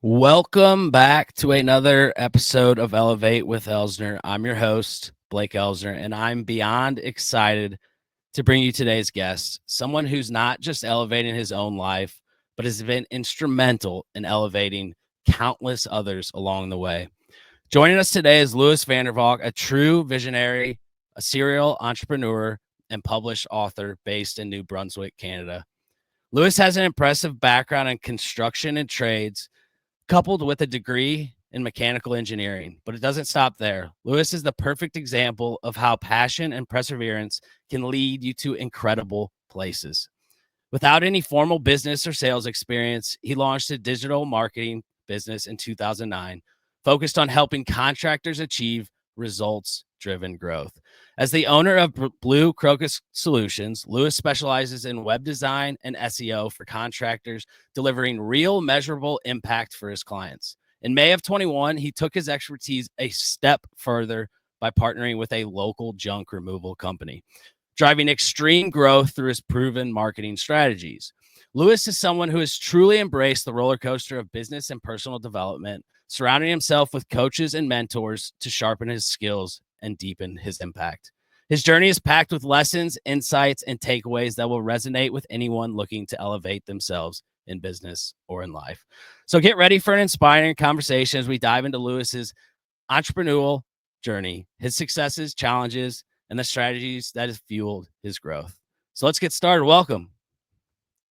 Welcome back to another episode of Elevate with Elsner. I'm your host, Blake Elsner, and I'm beyond excited to bring you today's guest, someone who's not just elevating his own life, but has been instrumental in elevating countless others along the way. Joining us today is Louis Vandervalk, a true visionary, a serial entrepreneur, and published author based in New Brunswick, Canada. Louis has an impressive background in construction and trades, coupled with a degree in mechanical engineering. But it doesn't stop there. Louis is the perfect example of how passion and perseverance can lead you to incredible places. Without any formal business or sales experience, he launched a digital marketing business in 2009, focused on helping contractors achieve results driven growth. As the owner of Blue Crocus Solutions, Louis specializes in web design and SEO for contractors, delivering real measurable impact for his clients. In May of 21, he took his expertise a step further by partnering with a local junk removal company, driving extreme growth through his proven marketing strategies. Louis is someone who has truly embraced the roller coaster of business and personal development, surrounding himself with coaches and mentors to sharpen his skills and deepen his impact. His journey is packed with lessons, insights, and takeaways that will resonate with anyone looking to elevate themselves in business or in life. So get ready for an inspiring conversation as we dive into Louis's entrepreneurial journey, his successes, challenges, and the strategies that have fueled his growth. So let's get started. Welcome.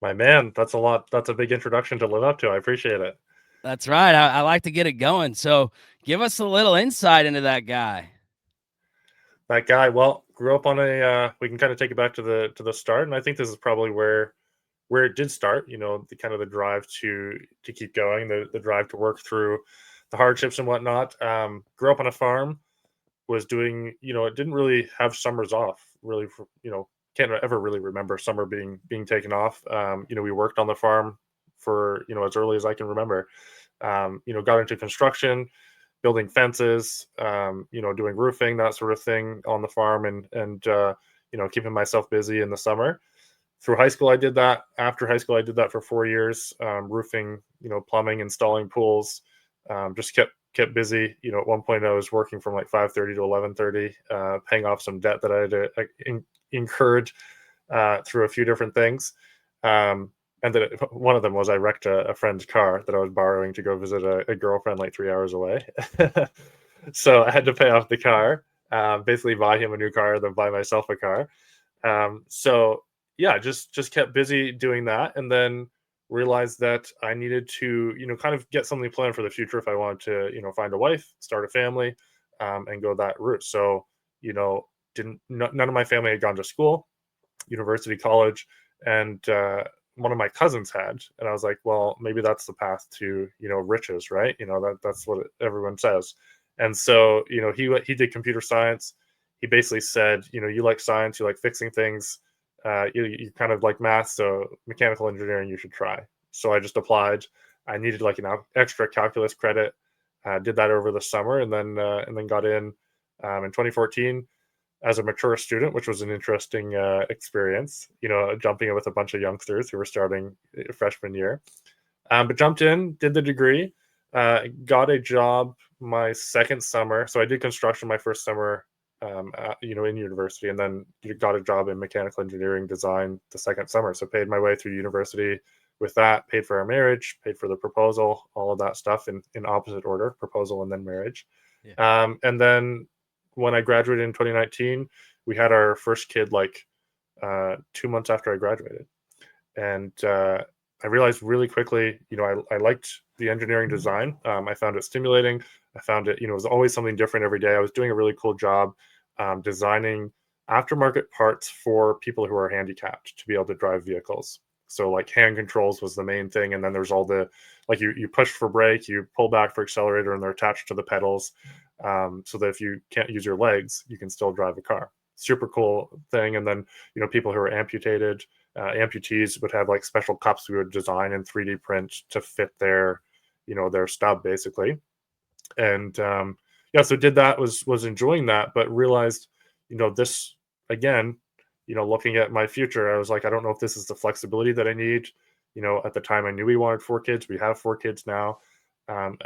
My man, that's a lot. That's a big introduction to live up to. I appreciate it. That's right. I like to get it going. So give us a little insight into that guy. That guy, well, grew up on a. We can kind of take it back to the start, and I think this is probably where it did start. You know, the kind of the drive to keep going, the drive to work through the hardships and whatnot. Grew up on a farm, was doing. You know, it didn't really have summers off. Really, can't ever really remember summer being taken off. We worked on the farm for as early as I can remember. Got into construction, building fences, doing roofing, that sort of thing on the farm, and keeping myself busy in the summer. Through high school, I did that. After high school, I did that for 4 years, roofing, plumbing, installing pools. Just kept busy. At one point, I was working from like 5:30 to 11:30, paying off some debt that I had incurred through a few different things. And then one of them was I wrecked a friend's car that I was borrowing to go visit a girlfriend like 3 hours away. So I had to pay off the car, basically buy him a new car, then buy myself a car. So yeah, just kept busy doing that, and then realized that I needed to kind of get something planned for the future if I wanted to find a wife, start a family, and go that route. So you know didn't none of my family had gone to school, university, college, and one of my cousins had, and I was like, well, maybe that's the path to riches, right? That's what everyone says. And so he did computer science. He basically said, you like science, you like fixing things, you kind of like math, so mechanical engineering you should try. So I just applied. I needed like an extra calculus credit. Did that over the summer, and then got in 2014 as a mature student, which was an interesting experience, jumping in with a bunch of youngsters who were starting freshman year. But jumped in, did the degree, got a job my second summer. So I did construction my first summer, in university, and then got a job in mechanical engineering design the second summer. So paid my way through university with that, paid for our marriage, paid for the proposal, all of that stuff in opposite order, proposal and then marriage. Yeah. And then when I graduated in 2019, we had our first kid like 2 months after I graduated. And I realized really quickly, I liked the engineering design. I found it stimulating. I found it, it was always something different every day. I was doing a really cool job designing aftermarket parts for people who are handicapped to be able to drive vehicles. So like hand controls was the main thing. And then there's all the, like you push for brake, you pull back for accelerator, and they're attached to the pedals. So that if you can't use your legs, you can still drive a car. Super cool thing. And then, people who are amputated, amputees would have like special cups we would design and 3D print to fit their stub basically. And yeah, so did that, was enjoying that, but realized, this again, looking at my future, I was like, I don't know if this is the flexibility that I need. At the time I knew we wanted 4 kids. We have 4 kids now. And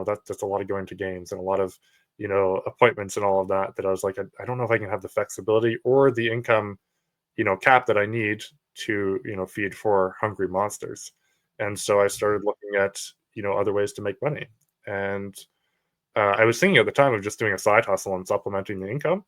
that's a lot of going to games and a lot of appointments and all of that. That I was like, I don't know if I can have the flexibility or the income cap that I need to feed four hungry monsters. And so I started looking at other ways to make money. And I was thinking at the time of just doing a side hustle and supplementing the income.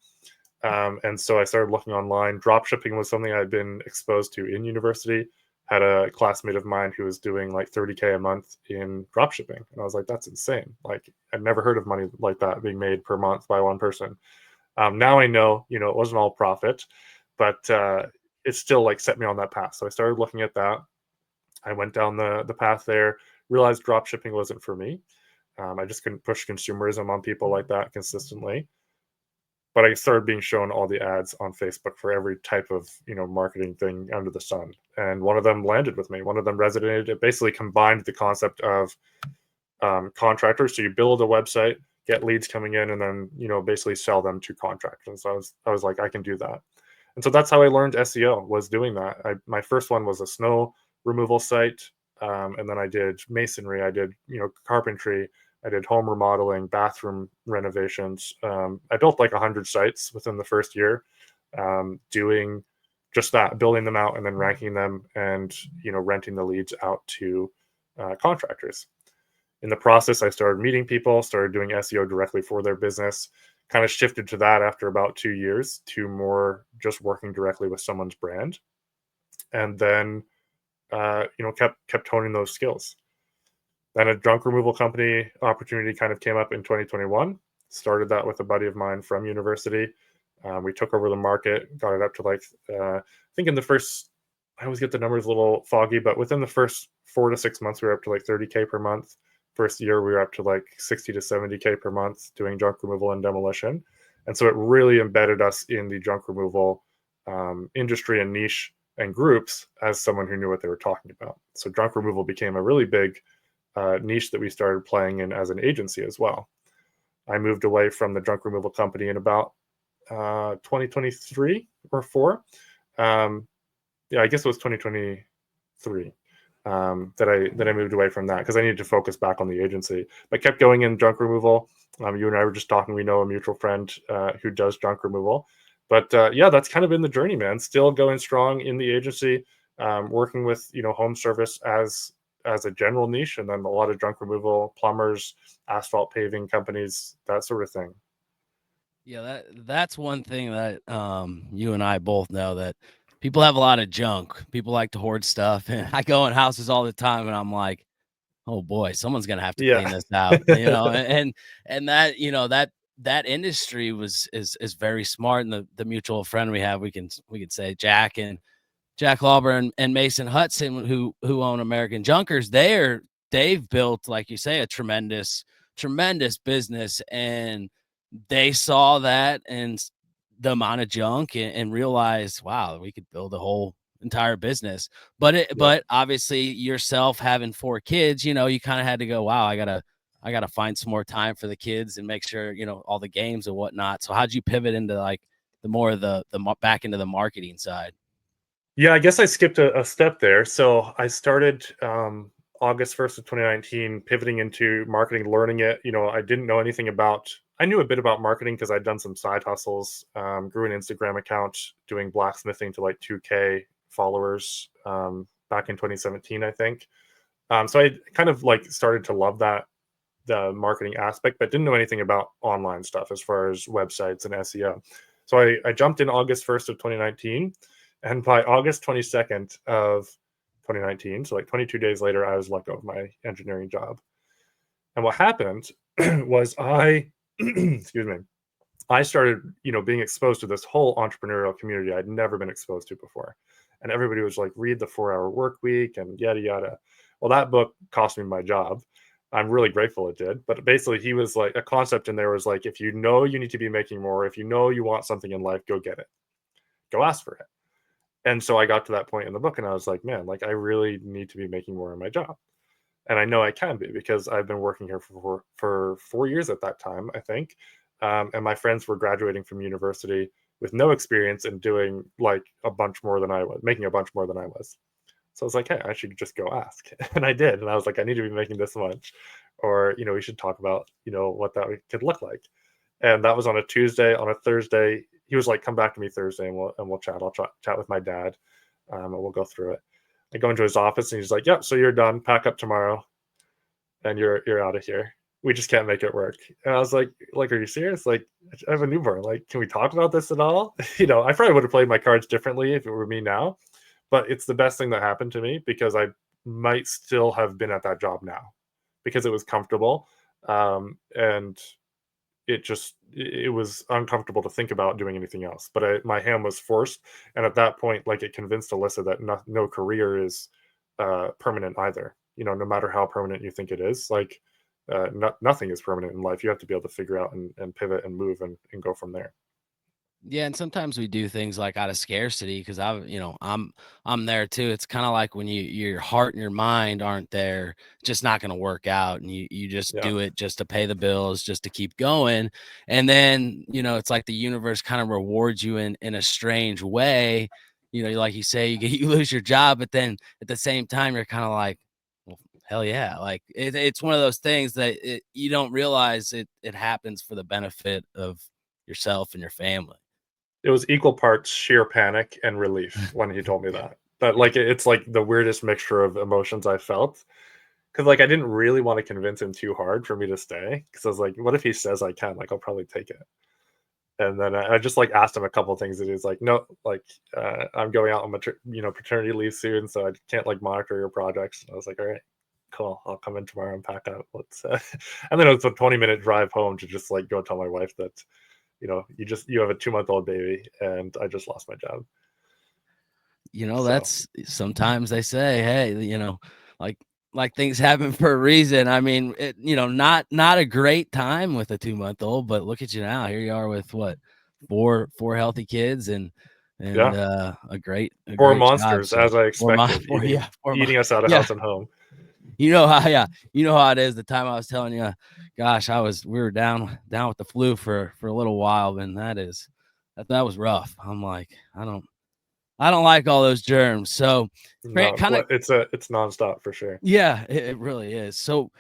And so I started looking online. Drop shipping was something I'd been exposed to in university. Had a classmate of mine who was doing like 30K a month in drop shipping. And I was like, that's insane. Like, I'd never heard of money like that being made per month by one person. Now I know, it wasn't all profit, but it still like set me on that path. So I started looking at that. I went down the path there, realized drop shipping wasn't for me. I just couldn't push consumerism on people like that consistently. But I started being shown all the ads on Facebook for every type of marketing thing under the sun, and one of them landed with me. One of them resonated. It basically combined the concept of contractors. So you build a website, get leads coming in, and then basically sell them to contractors. And so I was like, I can do that. And so that's how I learned SEO, was doing that. My first one was a snow removal site, and then I did masonry. I did carpentry. I did home remodeling, bathroom renovations. I built like 100 sites within the first year, doing just that, building them out and then ranking them, and renting the leads out to contractors. In the process, I started meeting people, started doing SEO directly for their business. Kind of shifted to that after about 2 years, to more just working directly with someone's brand, and then kept honing those skills. Then a junk removal company opportunity kind of came up in 2021. Started that with a buddy of mine from university. We took over the market, got it up to like, I think in the first, I always get the numbers a little foggy, but within the first 4 to 6 months, we were up to like 30K per month. First year, we were up to like 60 to 70K per month doing junk removal and demolition. And so it really embedded us in the junk removal industry and niche and groups as someone who knew what they were talking about. So junk removal became a really big niche that we started playing in as an agency as well. I moved away from the junk removal company in about 2023 or 4. Yeah, I guess it was 2023 that I moved away from that because I needed to focus back on the agency. But kept going in junk removal. You and I were just talking. We know a mutual friend who does junk removal. But yeah, that's kind of been the journey, man. Still going strong in the agency, working with home service as a general niche, and then a lot of junk removal, plumbers, asphalt paving companies, that sort of thing. Yeah, that's one thing that you and I both know, that people have a lot of junk. People like to hoard stuff, and I go in houses all the time, and I'm like, oh boy, someone's gonna have to Yeah. clean this out, and that that industry is very smart. And the mutual friend we have, we can say Jack Lauber and Mason Hudson, who own American Junkers, they've built, like you say, a tremendous business, and they saw that and the amount of junk, and realized, wow, we could build a whole entire business. Yeah. But obviously, yourself having 4 kids, you kind of had to go, wow, I gotta find some more time for the kids and make sure all the games and whatnot. So how'd you pivot into like the more of the back into the marketing side? Yeah, I guess I skipped a step there. So I started August 1st of 2019, pivoting into marketing, learning it. I didn't know anything about, I knew a bit about marketing because I'd done some side hustles, grew an Instagram account doing blacksmithing to like 2K followers back in 2017, I think. So I kind of like started to love the marketing aspect, but didn't know anything about online stuff as far as websites and SEO. So I jumped in August 1st of 2019. And by August 22nd of 2019, so like 22 days later, I was let go of my engineering job. And what happened was excuse me, I started, being exposed to this whole entrepreneurial community I'd never been exposed to before. And everybody was like, read the 4 Hour Work Week and yada, yada. Well, that book cost me my job. I'm really grateful it did. But basically, he was like, a concept in there was like, if you know you need to be making more, if you know you want something in life, go get it. Go ask for it. And so I got to that point in the book and I was like, man, like I really need to be making more in my job. And I know I can be because I've been working here for 4 years at that time, I think. And my friends were graduating from university with no experience and doing like a bunch more than I was, making a bunch more than I was. So I was like, hey, I should just go ask. And I did. And I was like, I need to be making this much. Or, we should talk about, what that could look like. And that was on a Tuesday. On a Thursday, he was like, come back to me Thursday and we'll chat. I'll chat with my dad, and we'll go through it. I go into his office and he's like, yep, so you're done. Pack up tomorrow and you're out of here. We just can't make it work. And I was like, are you serious? Like, I have a newborn. Like, can we talk about this at all? I probably would have played my cards differently if it were me now, but it's the best thing that happened to me because I might still have been at that job now because it was comfortable. And it was uncomfortable to think about doing anything else, but my hand was forced. And at that point, like, it convinced Alyssa that no career is permanent either, no matter how permanent you think it is. Like, nothing is permanent in life. You have to be able to figure out and pivot and move and go from there. Yeah, and sometimes we do things like out of scarcity because I'm there too. It's kind of like when your heart and your mind aren't there, just not going to work out, and you just Yeah. do it just to pay the bills, just to keep going, and then it's like the universe kind of rewards you in a strange way. Like you say, you lose your job, but then at the same time you're kind of like, well, hell yeah, like it's one of those things that you don't realize it happens for the benefit of yourself and your family. It was equal parts sheer panic and relief when he told me Yeah. that. But, like, it's like the weirdest mixture of emotions I felt. Because, like, I didn't really want to convince him too hard for me to stay. Because I was like, what if he says I can? Like, I'll probably take it. And then I just, like, asked him a couple things, and he's like, no, like, I'm going out on paternity leave soon, so I can't, like, monitor your projects. And I was like, all right, cool. I'll come in tomorrow and pack up. Let's. And then it was a 20-minute drive home to just, like, go tell my wife that you have a 2-month-old baby and I just lost my job. So That's sometimes they say, hey, like like things happen for a reason. I mean, not a great time with a 2-month-old, but look at you now. Here you are with what, four healthy kids and yeah, a four great job. monsters So as I for my expected, for eating yeah, for my eating us out of yeah. house and home. You know how it is. The time I was telling you, gosh, we were down with the flu for a little while, and that was rough. I'm like, I don't like all those germs. So, No, kind of, it's nonstop for sure. yeah, it really is. So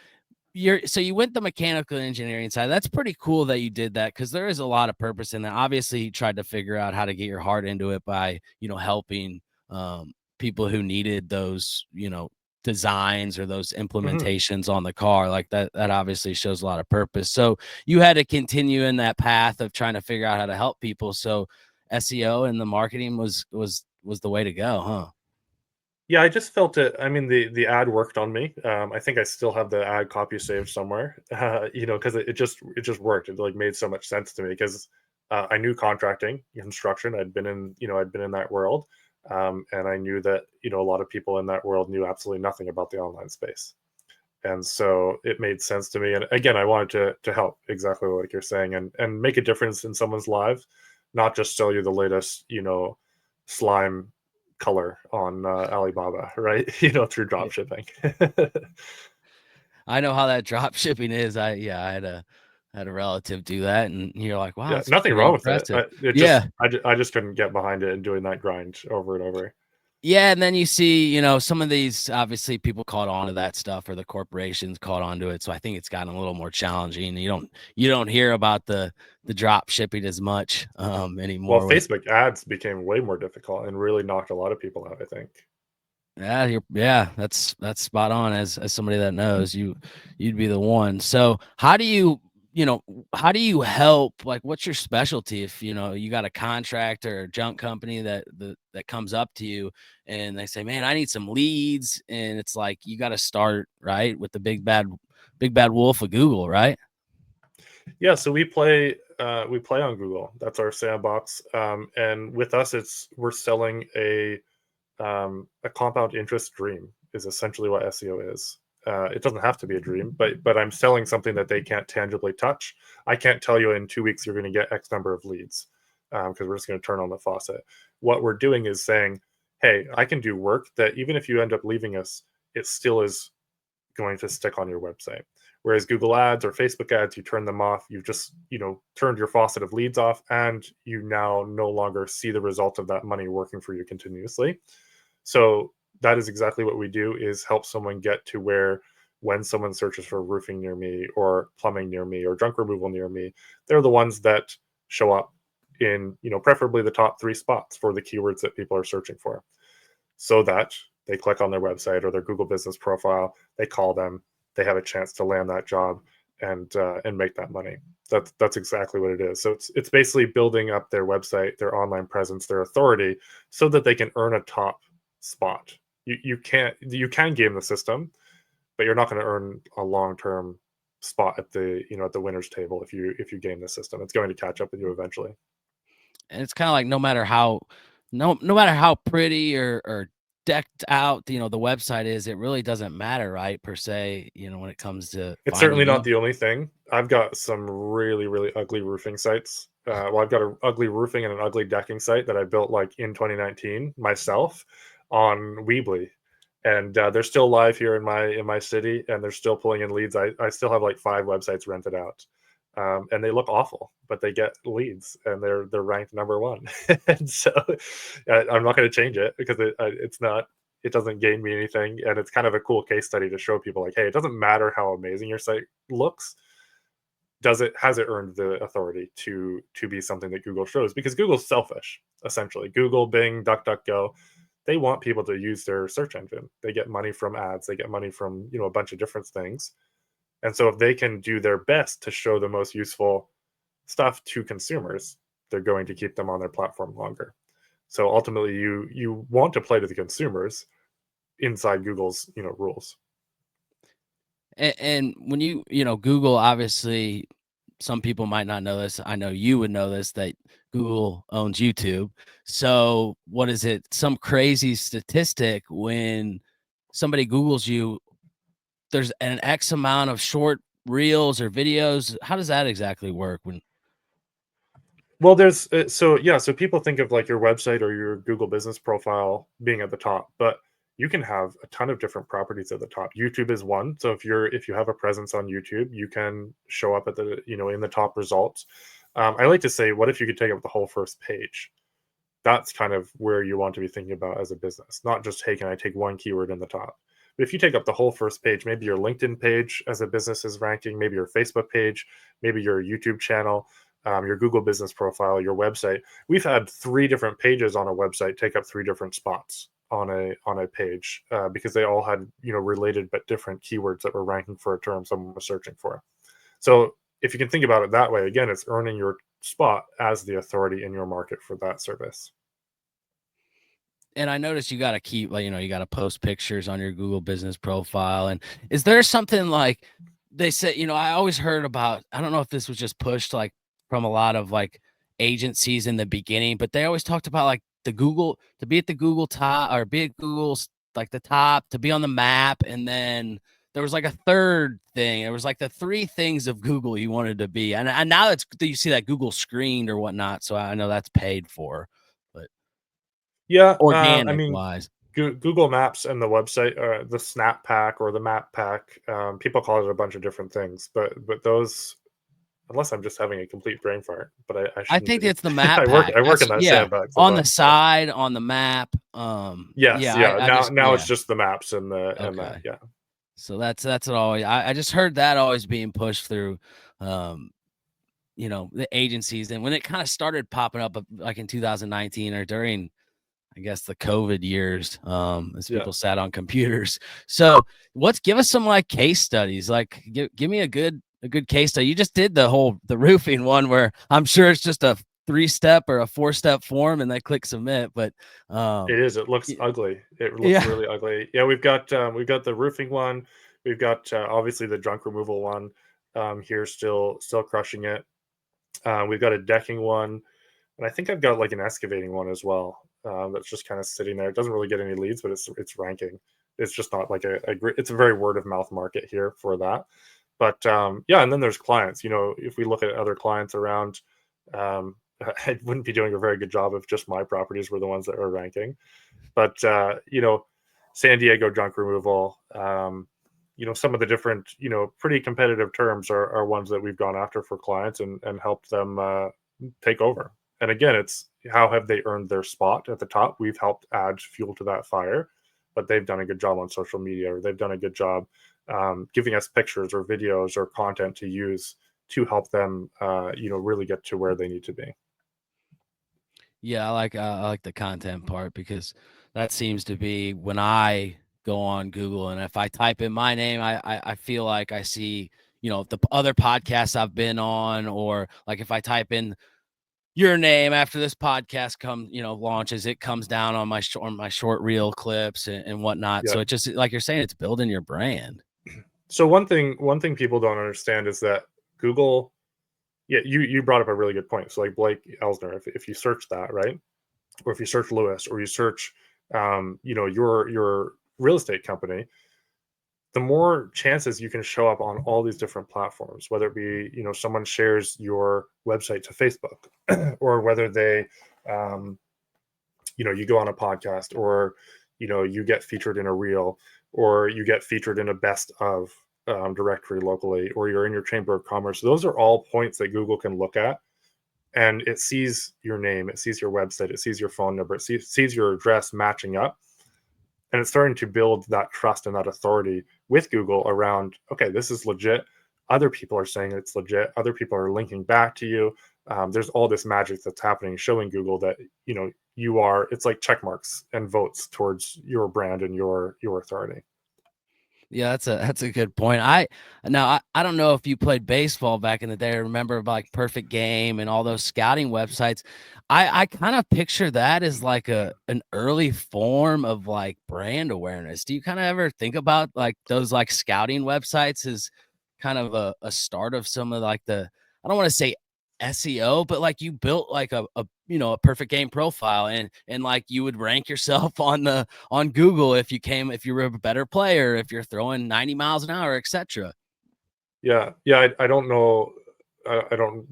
you went the mechanical engineering side. That's pretty cool that you did that because there is a lot of purpose in that. Obviously, you tried to figure out how to get your heart into it by helping people who needed those designs or those Mhm. implementations on the car. Like that obviously shows a lot of purpose. So you had to continue in that path of trying to figure out how to help people. So SEO and the marketing was the way to go, huh? Yeah, I just felt it. I mean, the ad worked on me. I think I still have the ad copy saved somewhere. Because it just worked. It, like, made so much sense to me because I knew contracting, construction. I'd been in that world, and I knew that a lot of people in that world knew absolutely nothing about the online space, and so it made sense to me. And again, I wanted to help exactly like you're saying, and make a difference in someone's lives, not just sell you the latest slime color on Alibaba, right? Through drop shipping. I know how that drop shipping is. I had a relative do that, and you're like, wow, Yeah, that's nothing pretty wrong with it. impressive. It just Yeah. I just couldn't get behind it and doing that grind over and over. Yeah, and then you see, some of these obviously people caught on to that stuff or the corporations caught on to it. So I think it's gotten a little more challenging. You don't hear about the drop shipping as much Well, anymore with. Facebook ads became way more difficult and really knocked a lot of people out, I think. Yeah, that's spot on. As somebody that knows, you'd be the one. So how do you help? Like, what's your specialty? If you got a contractor or junk company that comes up to you and they say, "Man, I need some leads," and it's like you got to start right with the big bad wolf of Google, right? Yeah, so we play on Google. That's our sandbox. And with us, we're selling a compound interest dream is essentially what SEO is. It doesn't have to be a dream, but I'm selling something that they can't tangibly touch. I can't tell you in 2 weeks you're going to get X number of leads because we're just going to turn on the faucet. What we're doing is saying, hey, I can do work that even if you end up leaving us, it still is going to stick on your website. Whereas Google ads or Facebook ads, you turn them off. You've just, turned your faucet of leads off, and you now no longer see the result of that money working for you continuously. So that is exactly what we do, is help someone get to where when someone searches for roofing near me or plumbing near me or junk removal near me, they're the ones that show up in, preferably the top 3 spots for the keywords that people are searching for, so that they click on their website or their Google business profile, they call them, they have a chance to land that job and make that money. That's exactly what it is. So it's basically building up their website, their online presence, their authority, so that they can earn a top spot. You can game the system, but you're not going to earn a long term spot at the at the winners table if you game the system. It's going to catch up with you eventually. And it's kind of like no matter how pretty or decked out, the website is, it really doesn't matter, right, per se, when it comes to It's finding certainly you. not the only thing. I've got some really, really ugly roofing sites. Well, I've got an ugly roofing and an ugly decking site that I built like in 2019 myself on Weebly, and they're still live here in my city, and they're still pulling in leads. I still have like 5 websites rented out, and they look awful, but they get leads, and they're ranked number one. And so I'm not going to change it because it's not, it doesn't gain me anything, and it's kind of a cool case study to show people like, hey, it doesn't matter how amazing your site looks. Has it earned the authority to be something that Google shows? Because Google's selfish, essentially. Google, Bing, DuckDuckGo, they want people to use their search engine. They get money from ads, they get money from a bunch of different things. And so if they can do their best to show the most useful stuff to consumers, they're going to keep them on their platform longer. So ultimately, you want to play to the consumers inside Google's rules. And when Google, obviously, some people might not know this. I know you would know this, that Google owns YouTube. So what is it? Some crazy statistic when somebody Googles you, there's an X amount of short reels or videos. How does that exactly work when? Well, there's so people think of like your website or your Google business profile being at the top, but you can have a ton of different properties at the top. YouTube is one. So if you have a presence on YouTube, you can show up at the in the top results. I like to say, what if you could take up the whole first page? That's kind of where you want to be thinking about as a business, not just, hey, can I take one keyword in the top? But if you take up the whole first page, maybe your LinkedIn page as a business is ranking, maybe your Facebook page, maybe your YouTube channel, your Google business profile, your website. We've had 3 different pages on a website take up 3 different spots on a page because they all had related but different keywords that were ranking for a term someone was searching for. So if you can think about it that way, again, it's earning your spot as the authority in your market for that service. And I noticed you got to keep, like, you got to post pictures on your Google business profile. And is there something like they said, I always heard about, I don't know if this was just pushed like from a lot of like agencies in the beginning, but they always talked about like the Google, to be at the Google top, or be at Google's like the top, to be on the map. And then there was like a third thing. It was like the 3 things of Google you wanted to be. And now you see that Google screened or whatnot. So I know that's paid for, but Yeah, I organic mean, wise. Google Maps and the website, the Snap Pack or the Map Pack, people call it a bunch of different things, but those, unless I'm just having a complete brain fart, but I I shouldn't think be. it's the map I work pack. I work That's in that yeah, sandbox a on the bunch. So side, on the map. yes, Yeah, yeah. I Now just now yeah, it's just the maps and that. okay. Yeah, So that's what always I just heard that always being pushed through, the agencies. And when it kind of started popping up, like in 2019 or during, I guess, the COVID years, as yeah. people sat on computers. So give us some like case studies. Like give me a good case study. You just did the roofing one where I'm sure it's just a 3-step or a 4-step form and they click submit. But It is. It looks y- ugly. It looks yeah. really ugly. Yeah, we've got the roofing one. We've got obviously the junk removal one here, still crushing it. We've got a decking one, and I think I've got like an excavating one as well. That's just kind of sitting there. It doesn't really get any leads, but it's ranking. It's just not like it's a very word of mouth market here for that. But yeah, and then there's clients. If we look at other clients around, um, I wouldn't be doing a very good job if just my properties were the ones that are ranking. But San Diego junk removal. Some of the different, pretty competitive terms are ones that we've gone after for clients and helped them take over. And again, it's how have they earned their spot at the top? We've helped add fuel to that fire, but they've done a good job on social media, or they've done a good job giving us pictures or videos or content to use to help them, really get to where they need to be. Yeah, I like the content part because that seems to be when I go on Google and if I type in my name, I feel like I see, the other podcasts I've been on, or like if I type in your name after this podcast launches, it comes down on my short reel clips and whatnot. Yeah. So it just, like you're saying, it's building your brand. So one thing people don't understand is that Google, yeah, you brought up a really good point. So like Blake Elsner, if you search that, right, or if you search Lewis, or you search, your real estate company, the more chances you can show up on all these different platforms, whether it be, someone shares your website to Facebook, or whether they, um, you go on a podcast, or, you get featured in a reel, or you get featured in a best of directory locally, or you're in your chamber of commerce. Those are all points that Google can look at, and it sees your name, it sees your website, it sees your phone number, it sees your address matching up, and it's starting to build that trust and that authority with Google around, okay, this is legit. Other people are saying it's legit. Other people are linking back to you. There's all this magic that's happening, showing Google that you are. It's like check marks and votes towards your brand and your authority. Yeah, that's a good point. I don't know if you played baseball back in the day. Remember like Perfect Game and all those scouting websites. I kind of picture that as like an early form of like brand awareness. Do you kind of ever think about like those like scouting websites as kind of a start of some of like I don't want to say SEO, but like you built like a Perfect Game profile, and like you would rank yourself on Google if you were a better player, if you're throwing 90 miles an hour, etc. Yeah, yeah. I don't know. I don't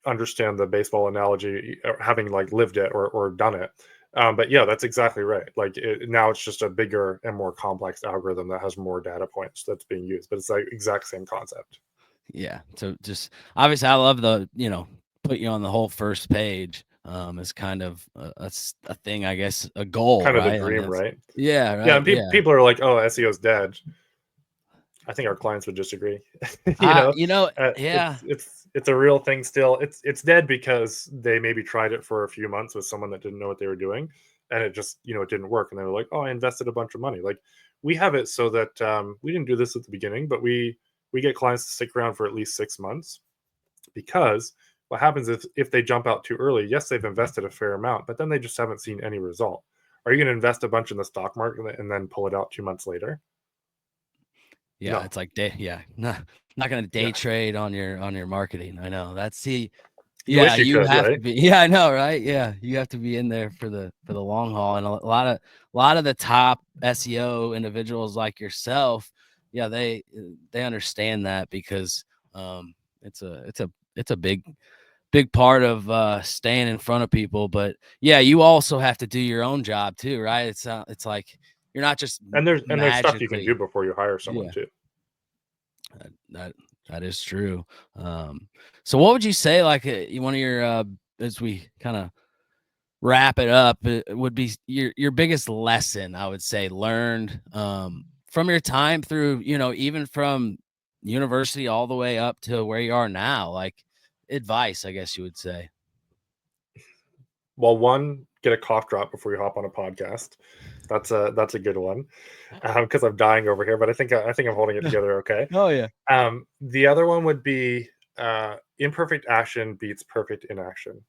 understand the baseball analogy, having like lived it or done it. But yeah, that's exactly right. Like now, it's just a bigger and more complex algorithm that has more data points that's being used, but it's like exact same concept. Yeah. So just obviously I love put you on the whole first page is kind of a thing, I guess, a goal, Kind of the right? I mean, dream, right? yeah, Yeah, right. and Yeah. people are like, "Oh, SEO's dead." I think our clients would disagree. you know, Yeah. it's a real thing still. It's dead because they maybe tried it for a few months with someone that didn't know what they were doing, and it just it didn't work, and they were like, "Oh, I invested a bunch of money." Like we have it so that we didn't do this at the beginning, but we get clients to stick around for at least 6 months, because what happens is if they jump out too early, yes, they've invested a fair amount, but then they just haven't seen any result. Are you going to invest a bunch in the stock market and then pull it out 2 months later? Yeah, No. it's like not gonna day Yeah. trade on your marketing. I know. You Yeah, wish you you could, have to right? be. Yeah, I know, right? Yeah, you have to be in there for the long haul, and a lot of the top SEO individuals like yourself, yeah, they understand that because it's a big part of staying in front of people. But yeah, you also have to do your own job too, right? It's like you're not just And there's stuff you can do magically. before you hire someone Yeah, too. that that is true. So what would you say like one of your as we kind of wrap it up, it would be your biggest lesson, I would say, learned from your time through, even from university all the way up to where you are now, like advice, I guess you would say. Well, one, get a cough drop before you hop on a podcast. That's a good one, because I'm dying over here, but I think I'm holding it together okay. Oh yeah. The other one would be, imperfect action beats perfect inaction.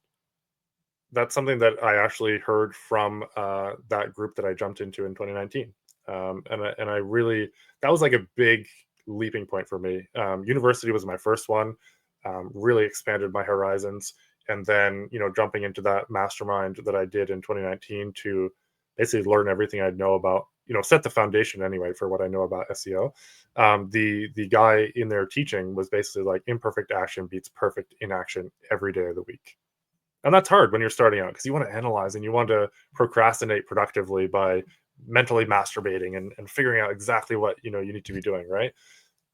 That's something that I actually heard from that group that I jumped into in 2019, and I really, that was like a big leaping point for me. University was my first one, really expanded my horizons, and then jumping into that mastermind that I did in 2019 to basically learn everything I know about, set the foundation anyway for what I know about SEO. The guy in there teaching was basically like imperfect action beats perfect inaction every day of the week, and that's hard when you're starting out because you want to analyze and you want to procrastinate productively by mentally masturbating and figuring out exactly what you need to be doing, right?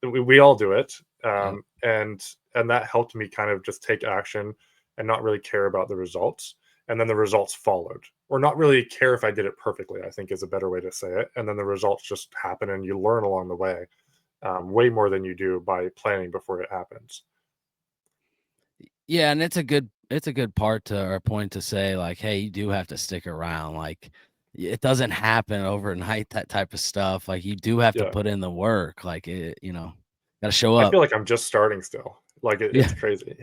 We all do it, and that helped me kind of just take action and not really care about the results. and then the results followed. Or not really care if I did it perfectly, I think is a better way to say it. And then the results just happen and you learn along the way, way more than you do by planning before it happens. Yeah, and it's a good part to or point to say like, hey, you do have to stick around. Like it doesn't happen overnight, that type of stuff. Like you do have to Yeah. put in the work. Like gotta show I up. feel like I'm just starting still. Like Yeah. it's crazy.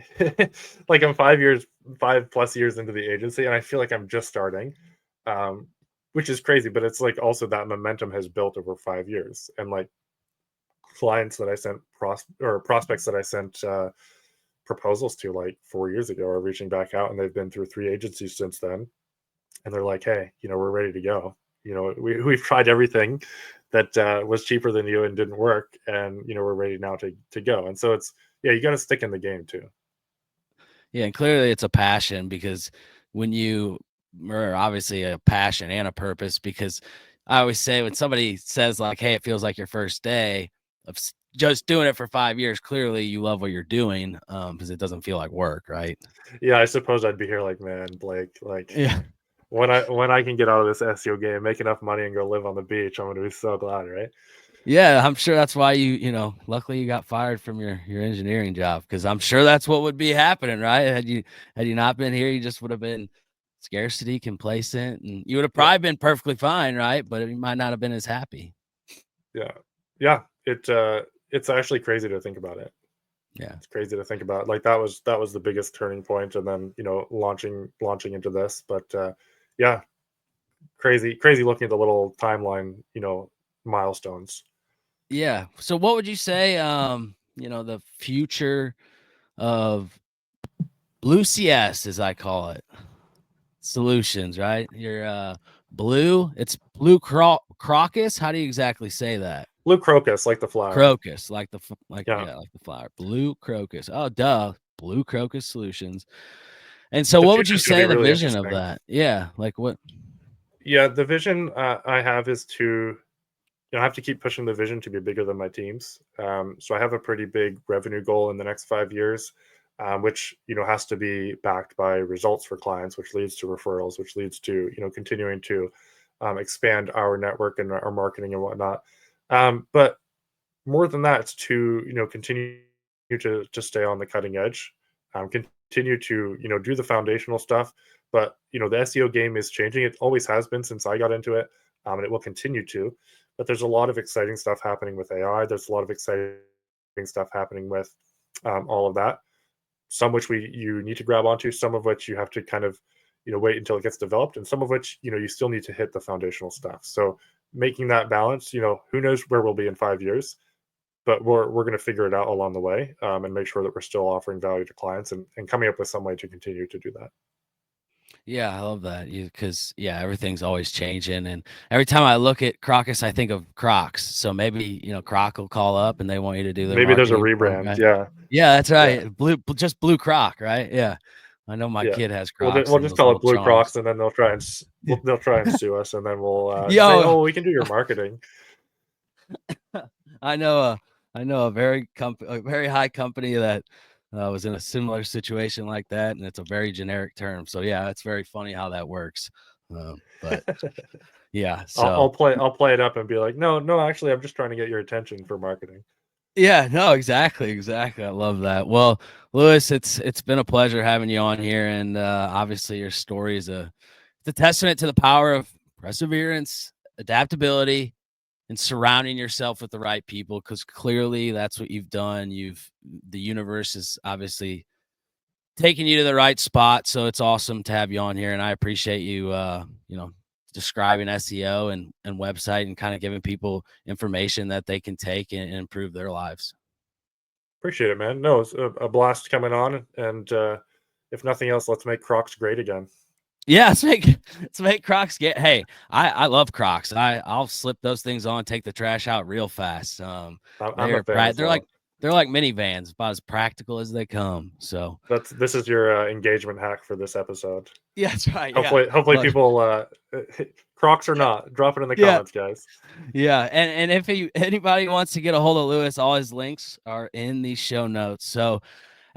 Like I'm 5 years, 5+ years into the agency, and I feel like I'm just starting, um, which is crazy. But it's like also that momentum has built over 5 years, and like clients that I sent or prospects that I sent proposals to like 4 years ago are reaching back out, and they've been through 3 agencies since then, and they're like, "Hey, we're ready to go. We've tried everything that was cheaper than you and didn't work, and we're ready now to go." And so it's yeah, you got to stick in the game too. Yeah, and clearly it's a passion because when you or obviously a passion and a purpose because I always say when somebody says like, "Hey, it feels like your first day of just doing it for 5 years," clearly you love what you're doing because it doesn't feel like work, right? Yeah, I suppose I'd be here like, man, Blake, like Yeah. when I can get out of this SEO game, make enough money, and go live on the beach, I'm gonna be so glad, right? Yeah, I'm sure that's why luckily you got fired from your engineering job because I'm sure that's what would be happening, right? Had you not been here, you just would have been scarcity, complacent, and you would have Yeah, probably been perfectly fine, right? But you might not have been as happy. yeah, yeah. It's actually crazy to think about it. Yeah. It's crazy to think about. Like that was the biggest turning point, and then launching into this. But yeah, crazy looking at the little timeline, milestones. Yeah. So what would you say, the future of Blue CS, as I call it, solutions, right? Your blue, it's blue crocus. How do you exactly say that? Blue crocus, like the flower. Crocus, like Yeah, yeah, like the flower. Blue crocus. Oh, duh. Blue crocus solutions. And so the what would future you is going to be say the really vision of interesting. that? Yeah, like what? Yeah, the vision I have is to I have to keep pushing the vision to be bigger than my teams. So I have a pretty big revenue goal in the next 5 years, which has to be backed by results for clients, which leads to referrals, which leads to continuing to expand our network and our marketing and whatnot. But more than that, it's to continue to stay on the cutting edge, continue to do the foundational stuff. But the SEO game is changing. It always has been since I got into it, and it will continue to. But there's a lot of exciting stuff happening with AI. There's a lot of exciting stuff happening with all of that. Some which you need to grab onto, some of which you have to kind of wait until it gets developed, and some of which you still need to hit the foundational stuff. So making that balance, who knows where we'll be in 5 years, but we're going to figure it out along the way, and make sure that we're still offering value to clients, and coming up with some way to continue to do that. Yeah, I love that. Because yeah, everything's always changing, and every time I look at Crocus, I think of Crocs. So maybe Croc will call up and they want you to do their Maybe there's a marketing for 'em, rebrand. right? Yeah, Yeah, that's yeah, right. Just blue Croc, right? Yeah, I know my yeah. kid has We'll Crocs we'll and just those call little it Blue charms. Crocs, and then they'll try and sue us, and then we'll say, Yo, oh, we can do your marketing. I know a very high company that was in a similar situation like that, and it's a very generic term. So yeah, it's very funny how that works. But yeah, I'll, so I'll play I'll play it up and be like, no, no, actually, I'm just trying to get your attention for marketing. yeah, no, exactly, exactly. I love that. Well, Lewis, it's been a pleasure having you on here, and obviously your story is it's a testament to the power of perseverance, adaptability, and surrounding yourself with the right people. Because clearly, that's what you've done. The universe is obviously taking you to the right spot. So it's awesome to have you on here, and I appreciate you. Describing SEO and website and kind of giving people information that they can take and improve their lives. Appreciate it, man. No, it's a blast coming on, and if nothing else, let's make Crocs great again. Yeah, let's make Crocs get. Hey, I love Crocs. I'll slip those things on, take the trash out real fast. I'm a fan as They're like well. minivans, about as practical as they come. So This is your engagement hack for this episode. yeah, that's right. Yeah, Hopefully look, people Crocs or not, drop it in the yeah, comments, guys. yeah. And if anybody wants to get a hold of Lewis, all his links are in the show notes. So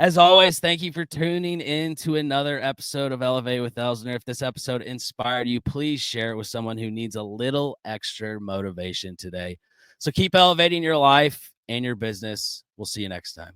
As always, thank you for tuning in to another episode of Elevate with Elsner. If this episode inspired you, please share it with someone who needs a little extra motivation today. So keep elevating your life and your business. We'll see you next time.